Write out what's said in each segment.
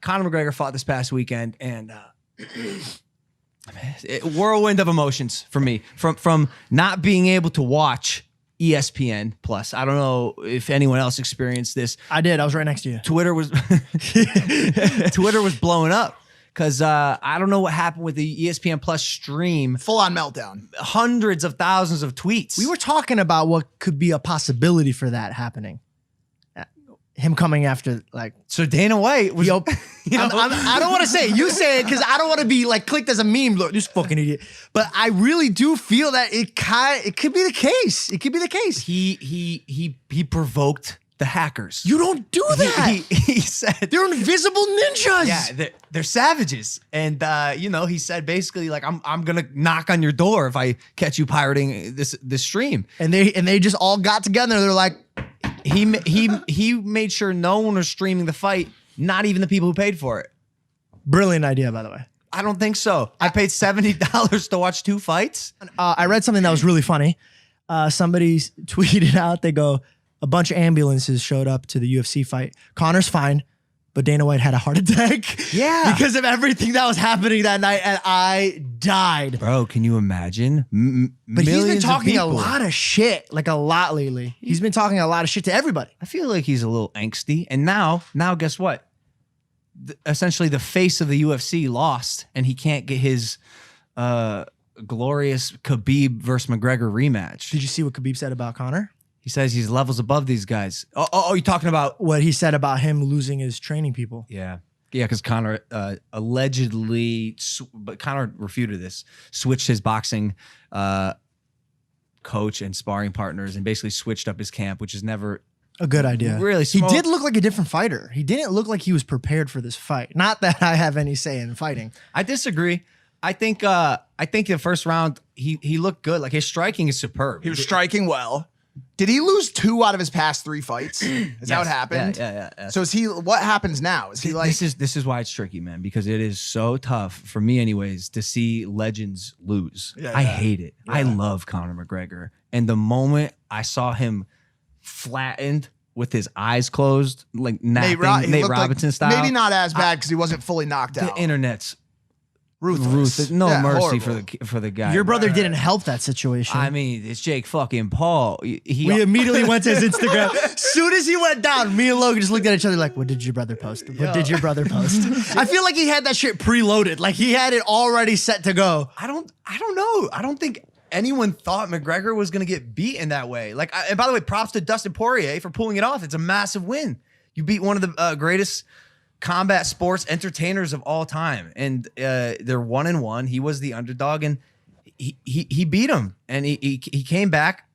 Conor McGregor fought this past weekend, and whirlwind of emotions for me. From not being able to watch ESPN Plus. I don't know if anyone else experienced this. I did. I was right next to you. Twitter was blowing up because I don't know what happened with the ESPN Plus stream. Full on meltdown. Hundreds of thousands of tweets. We were talking about what could be a possibility for that happening. Him coming after, like, so Dana White was. I don't want to say it. You say it because I don't want to be like clicked as a meme. Look, this fucking idiot. But I really do feel that it could be the case. It could be the case. He provoked the hackers. You don't do that. He said they're invisible ninjas. Yeah, they're savages, and he said basically like I'm gonna knock on your door if I catch you pirating this stream. And they just all got together. They're like. He made sure no one was streaming the fight, not even the people who paid for it. Brilliant idea, by the way. I don't think so. I paid $70 to watch 2 fights. I read something that was really funny. Somebody tweeted out, they go, a bunch of ambulances showed up to the UFC fight. Conor's fine, but Dana White had a heart attack. Yeah. Because of everything that was happening that night, and I died. Bro, can you imagine? But he's been talking a people. lot of shit, like a lot lately. He's been talking a lot of shit to everybody. I feel like he's a little angsty. And now guess what? Essentially, the face of the UFC lost, and he can't get his glorious Khabib versus McGregor rematch. Did you see what Khabib said about Conor? He says he's levels above these guys. Oh, you're talking about what he said about him losing his training people. Yeah, because Conor allegedly, but Conor refuted this, switched his boxing coach and sparring partners and basically switched up his camp, which is never a good idea. Really smart. He did look like a different fighter. He didn't look like he was prepared for this fight. Not that I have any say in fighting. I disagree. I think the first round he looked good. Like his striking is superb. He was striking well. Did he lose 2 out of his past 3 fights? Is that what happened? Yeah. So what happens now? Is he like this is why it's tricky, man, because it is so tough for me anyways to see legends lose. I hate it. I love Conor McGregor. And the moment I saw him flattened with his eyes closed, like Nate Robinson style. Maybe not as bad because he wasn't fully knocked out. The internet's ruthless. No mercy horrible. for the guy. Your brother didn't help that situation. I mean, it's Jake fucking Paul. We immediately went to his Instagram. Soon as he went down, me and Logan just looked at each other like, what did your brother post? What did your brother post? I feel like he had that shit preloaded. Like he had it already set to go. I don't know. I don't think anyone thought McGregor was going to get beaten that way. Like, and by the way, props to Dustin Poirier for pulling it off. It's a massive win. You beat one of the greatest combat sports entertainers of all time, and they're 1-1. He was the underdog, and he beat him, and he came back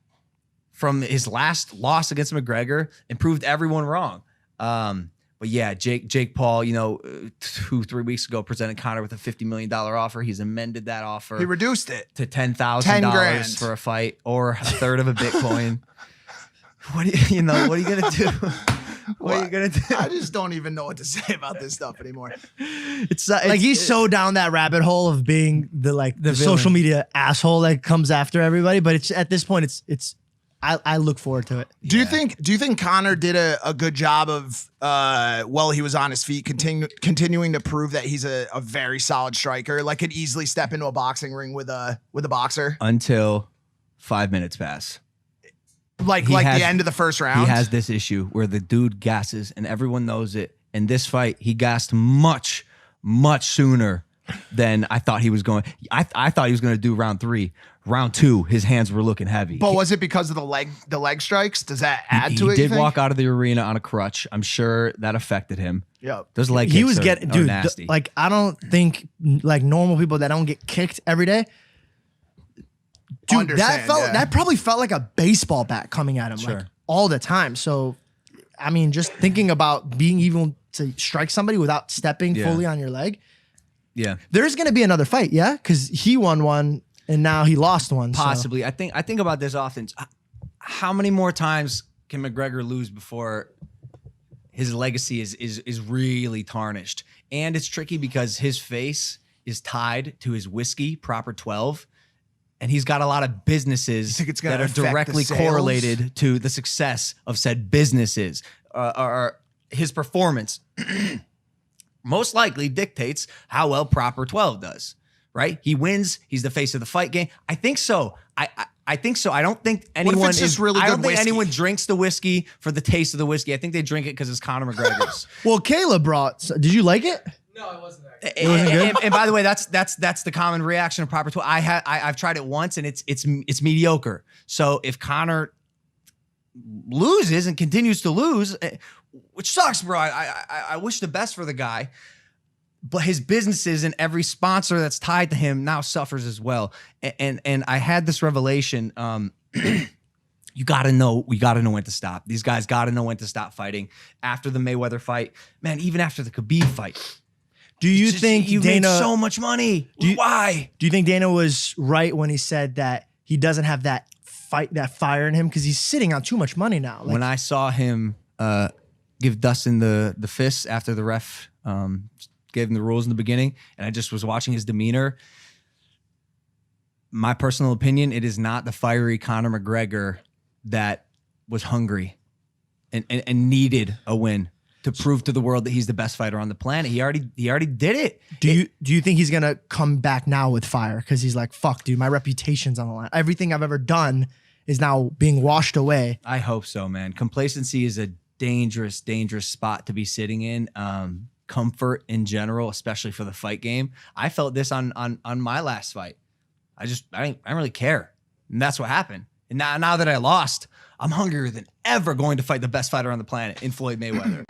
from his last loss against McGregor and proved everyone wrong. But yeah, Jake Paul, 2-3 weeks ago presented Conor with a $50 million offer. He's amended that offer. He reduced it to $10,000 for a fight or a third of a Bitcoin. What are you gonna do? What are you gonna do? I just don't even know what to say about this stuff anymore. It's like he's so down that rabbit hole of being the social media asshole that comes after everybody. But it's at this point, I look forward to it. Do you think Conor did a good job of while he was on his feet continuing to prove that he's a very solid striker, like could easily step into a boxing ring with a boxer until 5 minutes pass? Like the end of the first round. He has this issue where the dude gasses and everyone knows it. In this fight, he gassed much, much sooner than I thought he was going. I thought he was going to do round 3. Round 2, his hands were looking heavy. But was it because of the leg strikes? Does that add to it? He did walk out of the arena on a crutch. I'm sure that affected him. Yep. Those leg kicks are nasty. Like I don't think like normal people that don't get kicked every day. Dude, that probably felt like a baseball bat coming at him like all the time. So, I mean, just thinking about being able to strike somebody without stepping fully on your leg. Yeah. There's going to be another fight, yeah? Because he won one and now he lost one. Possibly. So. I think about this often. How many more times can McGregor lose before his legacy is really tarnished? And it's tricky because his face is tied to his whiskey, Proper 12. And he's got a lot of businesses that are directly correlated to the success of said businesses or his performance. most likely dictates how well Proper 12 does, right? He wins. He's the face of the fight game. I think so. I think so. I don't think anyone it's just really I don't good think whiskey? anyone drinks the whiskey for the taste of the whiskey. I think they drink it because it's Conor McGregor's. Well, Kayla brought. Did you like it? No, it wasn't actually. And by the way, that's the common reaction of Proper 12. I've tried it once and it's mediocre. So if Conor loses and continues to lose, which sucks, bro. I wish the best for the guy, but his businesses and every sponsor that's tied to him now suffers as well. And I had this revelation. You gotta know when to stop. These guys gotta know when to stop fighting. After the Mayweather fight, man, even after the Khabib fight. Do you think you Dana made so much money? Why? Do you think Dana was right when he said that he doesn't have that fire in him because he's sitting on too much money now? When I saw him give Dustin the fist after the ref gave him the rules in the beginning, and I just was watching his demeanor, my personal opinion, it is not the fiery Conor McGregor that was hungry and needed a win to prove to the world that he's the best fighter on the planet. He already did it. Do you think he's gonna come back now with fire? Because he's like, fuck, dude, my reputation's on the line. Everything I've ever done is now being washed away. I hope so, man. Complacency is a dangerous, dangerous spot to be sitting in. Comfort in general, especially for the fight game. I felt this on my last fight. I don't really care. And that's what happened. And now that I lost, I'm hungrier than ever going to fight the best fighter on the planet in Floyd Mayweather.